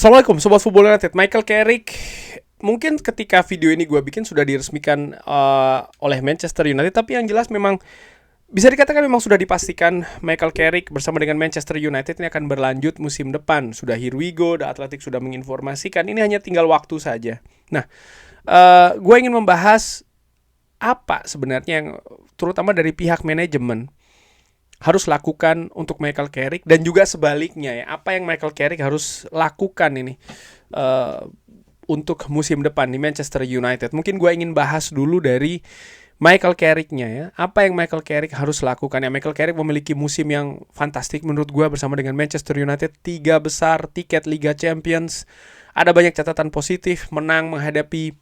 Assalamualaikum Sobat Football United. Michael Carrick mungkin ketika video ini gue bikin sudah diresmikan oleh Manchester United, tapi yang jelas memang bisa dikatakan memang sudah dipastikan Michael Carrick bersama dengan Manchester United ini akan berlanjut musim depan. Sudah here we go, The Athletic sudah menginformasikan, ini hanya tinggal waktu saja. Nah, gue ingin membahas apa sebenarnya yang terutama dari pihak manajemen harus lakukan untuk Michael Carrick, dan juga sebaliknya ya, apa yang Michael Carrick harus lakukan ini untuk musim depan di Manchester United. Mungkin gue ingin bahas dulu dari Michael Carrick-nya ya. Apa yang Michael Carrick harus lakukan ya? Michael Carrick memiliki musim yang fantastik menurut gue bersama dengan Manchester United. 3 besar tiket Liga Champions. Ada banyak catatan positif, menang menghadapi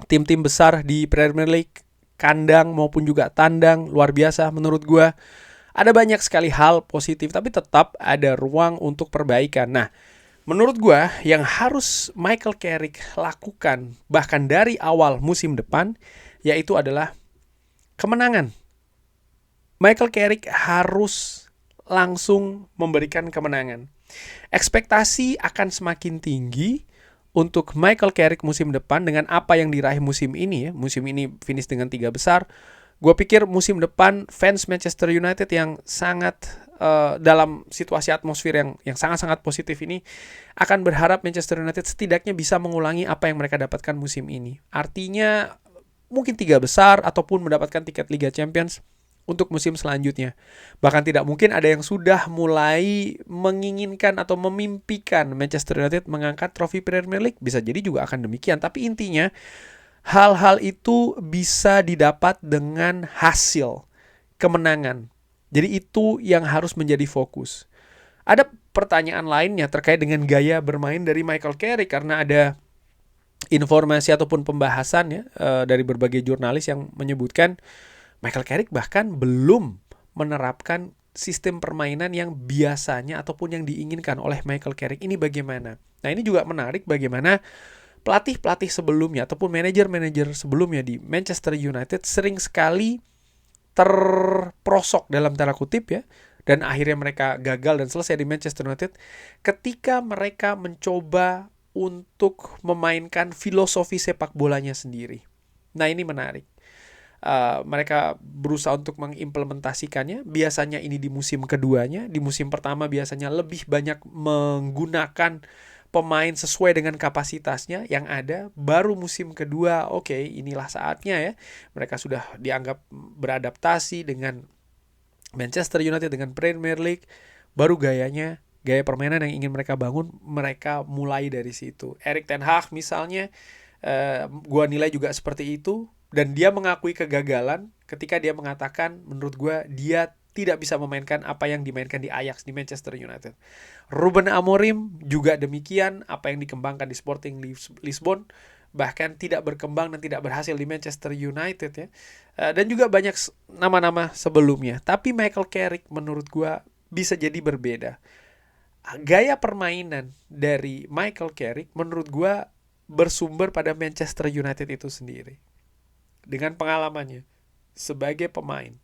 tim-tim besar di Premier League, kandang maupun juga tandang, luar biasa menurut gue. Ada banyak sekali hal positif, tapi tetap ada ruang untuk perbaikan. Nah, menurut gue yang harus Michael Carrick lakukan bahkan dari awal musim depan, yaitu adalah kemenangan. Michael Carrick harus langsung memberikan kemenangan. Ekspektasi akan semakin tinggi untuk Michael Carrick musim depan dengan apa yang diraih musim ini ya. Musim ini finish dengan 3 besar. Gue pikir musim depan fans Manchester United yang sangat dalam situasi atmosfer yang sangat-sangat positif ini akan berharap Manchester United setidaknya bisa mengulangi apa yang mereka dapatkan musim ini. Artinya mungkin 3 besar ataupun mendapatkan tiket Liga Champions untuk musim selanjutnya. Bahkan tidak mungkin ada yang sudah mulai menginginkan atau memimpikan Manchester United mengangkat trofi Premier League. Bisa jadi juga akan demikian. Tapi intinya hal-hal itu bisa didapat dengan hasil kemenangan. Jadi itu yang harus menjadi fokus. Ada pertanyaan lainnya terkait dengan gaya bermain dari Michael Carrick, karena ada informasi ataupun pembahasan ya dari berbagai jurnalis yang menyebutkan Michael Carrick bahkan belum menerapkan sistem permainan yang biasanya ataupun yang diinginkan oleh Michael Carrick. Ini bagaimana? Nah, ini juga menarik bagaimana pelatih-pelatih sebelumnya ataupun manajer-manajer sebelumnya di Manchester United sering sekali terprosok dalam tanda kutip ya, dan akhirnya mereka gagal dan selesai di Manchester United ketika mereka mencoba untuk memainkan filosofi sepak bolanya sendiri. Nah, ini menarik. Mereka berusaha untuk mengimplementasikannya. Biasanya ini di musim keduanya. Di musim pertama biasanya lebih banyak menggunakan pemain sesuai dengan kapasitasnya yang ada. Baru musim kedua, oke, inilah saatnya ya. Mereka sudah dianggap beradaptasi dengan Manchester United, dengan Premier League. Baru gaya permainan yang ingin mereka bangun, mereka mulai dari situ. Erik ten Hag misalnya, gua nilai juga seperti itu. Dan dia mengakui kegagalan ketika dia mengatakan, menurut gue, dia tidak bisa memainkan apa yang dimainkan di Ajax, di Manchester United. Ruben Amorim juga demikian, apa yang dikembangkan di Sporting Lisbon bahkan tidak berkembang dan tidak berhasil di Manchester United ya. Dan juga banyak nama-nama sebelumnya. Tapi Michael Carrick menurut gue bisa jadi berbeda. Gaya permainan dari Michael Carrick menurut gue bersumber pada Manchester United itu sendiri. Dengan pengalamannya sebagai pemain,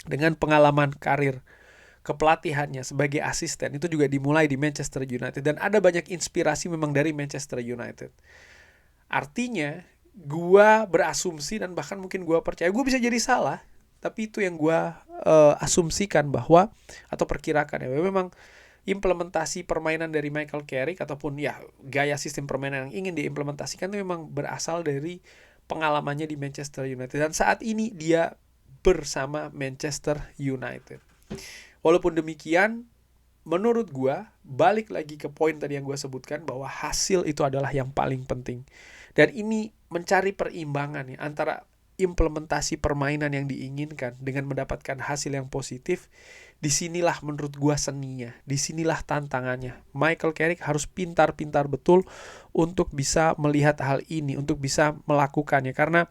dengan pengalaman karir kepelatihannya sebagai asisten, itu juga dimulai di Manchester United. Dan ada banyak inspirasi memang dari Manchester United. Artinya gua berasumsi, dan bahkan mungkin gua percaya, gua bisa jadi salah, tapi itu yang gua asumsikan bahwa, atau perkirakan ya, memang implementasi permainan dari Michael Carrick ataupun ya gaya sistem permainan yang ingin diimplementasikan itu memang berasal dari pengalamannya di Manchester United. Dan saat ini dia bersama Manchester United. Walaupun demikian, menurut gua, balik lagi ke poin tadi yang gua sebutkan, bahwa hasil itu adalah yang paling penting. Dan ini mencari perimbangan ya, antara implementasi permainan yang diinginkan dengan mendapatkan hasil yang positif. Disinilah menurut gua seninya, disinilah tantangannya. Michael Carrick harus pintar-pintar betul untuk bisa melihat hal ini, untuk bisa melakukannya. Karena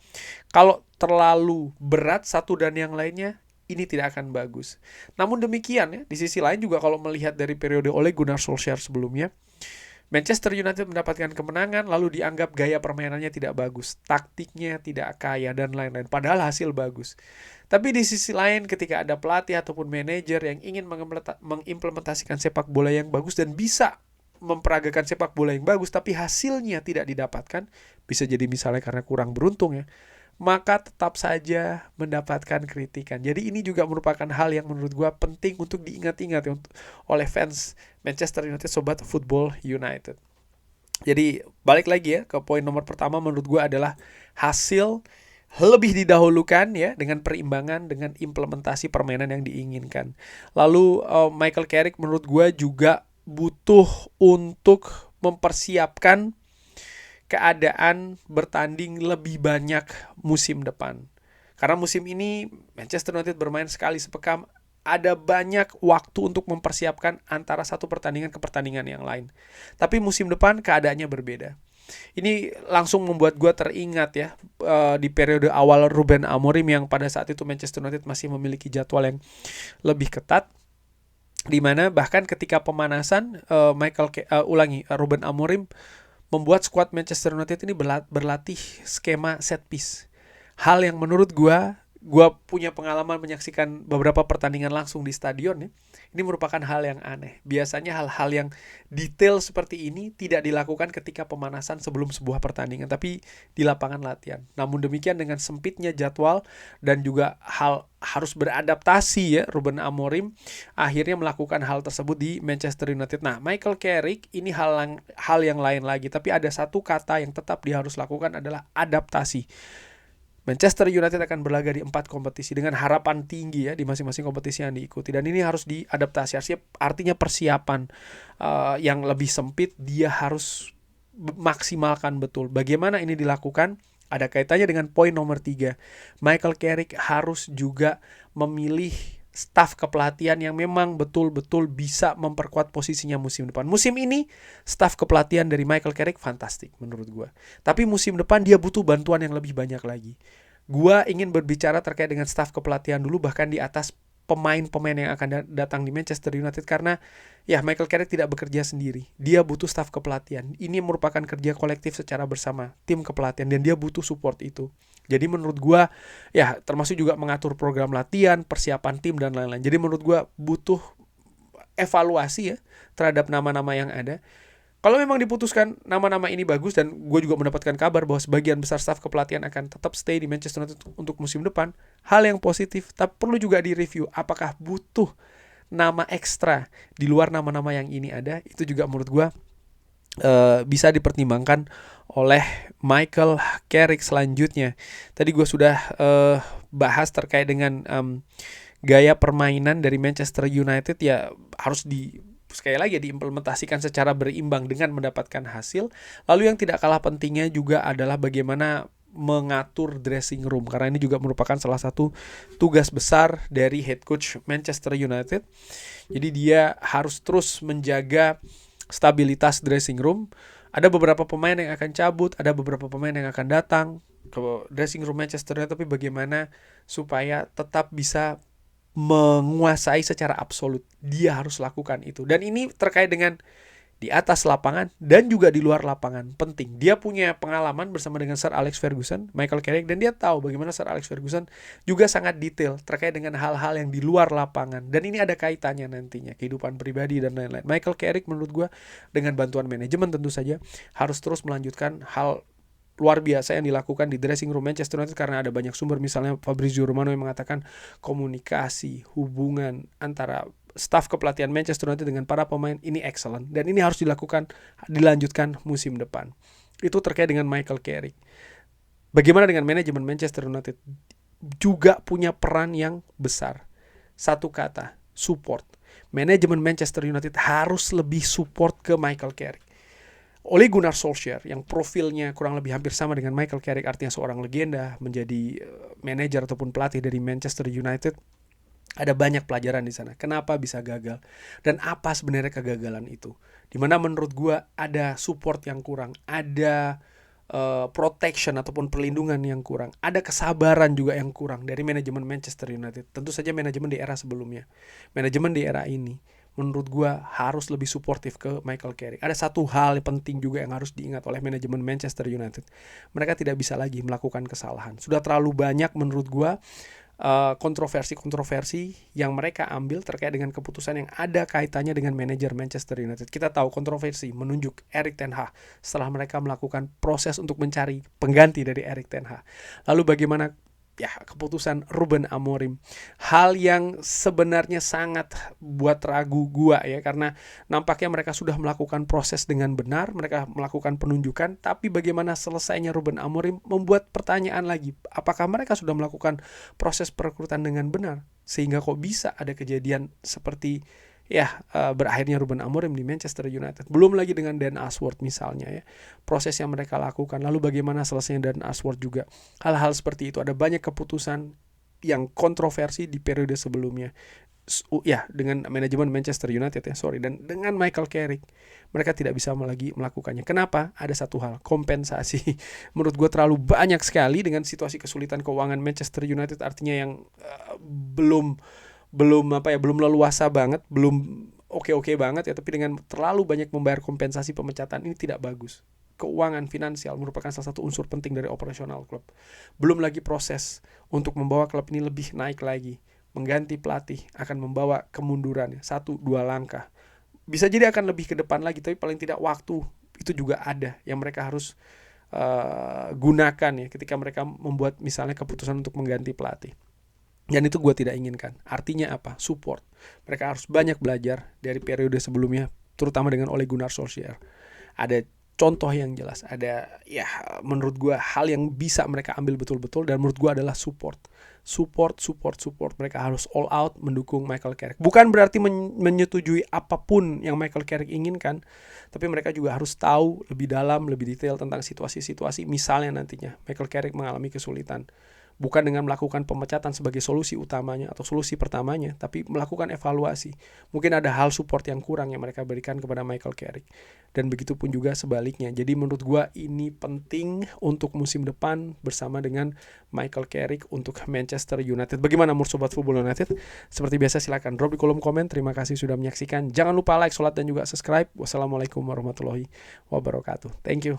kalau terlalu berat satu dan yang lainnya, ini tidak akan bagus. Namun demikian ya, di sisi lain juga kalau melihat dari periode Ole Gunnar Solskjaer sebelumnya, Manchester United mendapatkan kemenangan lalu dianggap gaya permainannya tidak bagus, taktiknya tidak kaya dan lain-lain, padahal hasil bagus. Tapi di sisi lain ketika ada pelatih ataupun manajer yang ingin mengimplementasikan sepak bola yang bagus dan bisa memperagakan sepak bola yang bagus tapi hasilnya tidak didapatkan, bisa jadi misalnya karena kurang beruntung ya, maka tetap saja mendapatkan kritikan. Jadi ini juga merupakan hal yang menurut gue penting untuk diingat-ingat ya, oleh fans Manchester United, sobat Football United. Jadi balik lagi ya ke poin nomor pertama, menurut gue adalah hasil lebih didahulukan ya, dengan perimbangan dengan implementasi permainan yang diinginkan. Lalu Michael Carrick menurut gue juga butuh untuk mempersiapkan keadaan bertanding lebih banyak musim depan. Karena musim ini Manchester United bermain sekali sepekan, ada banyak waktu untuk mempersiapkan antara satu pertandingan ke pertandingan yang lain. Tapi musim depan keadaannya berbeda. Ini langsung membuat gue teringat ya, di periode awal Ruben Amorim yang pada saat itu Manchester United masih memiliki jadwal yang lebih ketat, di mana bahkan ketika pemanasan Ruben Amorim membuat skuad Manchester United ini berlatih skema set piece. Hal yang menurut gue punya pengalaman menyaksikan beberapa pertandingan langsung di stadion ya. Ini merupakan hal yang aneh. Biasanya hal-hal yang detail seperti ini tidak dilakukan ketika pemanasan sebelum sebuah pertandingan, tapi di lapangan latihan. Namun demikian, dengan sempitnya jadwal dan juga harus beradaptasi ya, Ruben Amorim akhirnya melakukan hal tersebut di Manchester United. Nah, Michael Carrick ini hal yang lain lagi, tapi ada satu kata yang tetap dia harus lakukan, adalah adaptasi. Manchester United akan berlaga di 4 kompetisi dengan harapan tinggi ya di masing-masing kompetisi yang diikuti, dan ini harus diadaptasi. Artinya persiapan yang lebih sempit dia harus maksimalkan betul. Bagaimana ini dilakukan? Ada kaitannya dengan poin nomor 3. Michael Carrick harus juga memilih staf kepelatihan yang memang betul-betul bisa memperkuat posisinya musim depan. Musim ini staf kepelatihan dari Michael Carrick fantastik menurut gue. Tapi musim depan dia butuh bantuan yang lebih banyak lagi. Gue ingin berbicara terkait dengan staf kepelatihan dulu, bahkan di atas pemain-pemain yang akan datang di Manchester United, karena ya Michael Carrick tidak bekerja sendiri. Dia butuh staf kepelatihan. Ini merupakan kerja kolektif secara bersama tim kepelatihan, dan dia butuh support itu. Jadi menurut gue ya, termasuk juga mengatur program latihan, persiapan tim dan lain-lain. Jadi menurut gue butuh evaluasi ya terhadap nama-nama yang ada. Kalau memang diputuskan nama-nama ini bagus, dan gue juga mendapatkan kabar bahwa sebagian besar staf kepelatihan akan tetap stay di Manchester United untuk musim depan, hal yang positif. Tapi perlu juga direview apakah butuh nama ekstra di luar nama-nama yang ini ada. Itu juga menurut gue bisa dipertimbangkan oleh Michael Carrick selanjutnya. Tadi gue sudah bahas terkait dengan gaya permainan dari Manchester United, ya harus sekali lagi diimplementasikan secara berimbang dengan mendapatkan hasil. Lalu yang tidak kalah pentingnya juga adalah bagaimana mengatur dressing room, karena ini juga merupakan salah satu tugas besar dari head coach Manchester United. Jadi dia harus terus menjaga stabilitas dressing room. Ada beberapa pemain yang akan cabut, ada beberapa pemain yang akan datang ke dressing room Manchester United, tapi bagaimana supaya tetap bisa menguasai secara absolut. Dia harus lakukan itu. Dan ini terkait dengan di atas lapangan dan juga di luar lapangan. Penting. Dia punya pengalaman bersama dengan Sir Alex Ferguson, Michael Carrick, dan dia tahu bagaimana Sir Alex Ferguson juga sangat detail terkait dengan hal-hal yang di luar lapangan. Dan ini ada kaitannya nantinya, kehidupan pribadi dan lain-lain. Michael Carrick menurut gue dengan bantuan manajemen tentu saja harus terus melanjutkan hal luar biasa yang dilakukan di dressing room Manchester United, karena ada banyak sumber, misalnya Fabrizio Romano yang mengatakan komunikasi, hubungan antara staf kepelatihan Manchester United dengan para pemain ini excellent, dan ini harus dilanjutkan musim depan. Itu terkait dengan Michael Carrick. Bagaimana dengan manajemen Manchester United? Juga punya peran yang besar. Satu kata, support. Manajemen Manchester United harus lebih support ke Michael Carrick. Ole Gunnar Solskjaer yang profilnya kurang lebih hampir sama dengan Michael Carrick, artinya seorang legenda, menjadi manajer ataupun pelatih dari Manchester United. Ada banyak pelajaran di sana. Kenapa bisa gagal? Dan apa sebenarnya kegagalan itu? Dimana menurut gue ada support yang kurang, ada protection ataupun perlindungan yang kurang, ada kesabaran juga yang kurang dari manajemen Manchester United. Tentu saja manajemen di era sebelumnya. Manajemen di era ini menurut gue harus lebih suportif ke Michael Carrick. Ada satu hal yang penting juga yang harus diingat oleh manajemen Manchester United. Mereka tidak bisa lagi melakukan kesalahan. Sudah terlalu banyak menurut gue kontroversi-kontroversi yang mereka ambil terkait dengan keputusan yang ada kaitannya dengan manajer Manchester United. Kita tahu kontroversi menunjuk Erik ten Hag setelah mereka melakukan proses untuk mencari pengganti dari Erik ten Hag. Lalu bagaimana keputusan Ruben Amorim, hal yang sebenarnya sangat buat ragu gua ya, karena nampaknya mereka sudah melakukan proses dengan benar, mereka melakukan penunjukan, tapi bagaimana selesainya Ruben Amorim membuat pertanyaan lagi, apakah mereka sudah melakukan proses perekrutan dengan benar sehingga kok bisa ada kejadian seperti berakhirnya Ruben Amorim di Manchester United. Belum lagi dengan Dan Ashworth misalnya ya, proses yang mereka lakukan, lalu bagaimana selesainya Dan Ashworth juga. Hal-hal seperti itu, ada banyak keputusan yang kontroversi di periode sebelumnya dengan manajemen Manchester United dan dengan Michael Carrick mereka tidak bisa lagi melakukannya. Kenapa? Ada satu hal, kompensasi. Menurut gue terlalu banyak sekali dengan situasi kesulitan keuangan Manchester United, artinya yang belum leluasa banget, belum oke banget ya, tapi dengan terlalu banyak membayar kompensasi pemecatan ini tidak bagus. Keuangan finansial merupakan salah satu unsur penting dari operasional klub. Belum lagi proses untuk membawa klub ini lebih naik lagi. Mengganti pelatih akan membawa kemunduran 1-2 langkah. Bisa jadi akan lebih ke depan lagi, tapi paling tidak waktu itu juga ada yang mereka harus gunakan ya ketika mereka membuat misalnya keputusan untuk mengganti pelatih. Dan itu gue tidak inginkan. Artinya apa? Support. Mereka harus banyak belajar dari periode sebelumnya, terutama dengan Ole Gunnar Solskjaer. Ada contoh yang jelas, ada menurut gue hal yang bisa mereka ambil betul-betul, dan menurut gue adalah support. Mereka harus all out mendukung Michael Carrick. Bukan berarti menyetujui apapun yang Michael Carrick inginkan, tapi mereka juga harus tahu lebih dalam, lebih detail tentang situasi-situasi. Misalnya nantinya Michael Carrick mengalami kesulitan, bukan dengan melakukan pemecatan sebagai solusi utamanya atau solusi pertamanya, tapi melakukan evaluasi. Mungkin ada hal support yang kurang yang mereka berikan kepada Michael Carrick. Dan begitu pun juga sebaliknya. Jadi menurut gue ini penting untuk musim depan bersama dengan Michael Carrick untuk Manchester United. Bagaimana menurut Sobat Football United? Seperti biasa silakan drop di kolom komen. Terima kasih sudah menyaksikan. Jangan lupa like, sholat, dan juga subscribe. Wassalamualaikum warahmatullahi wabarakatuh. Thank you.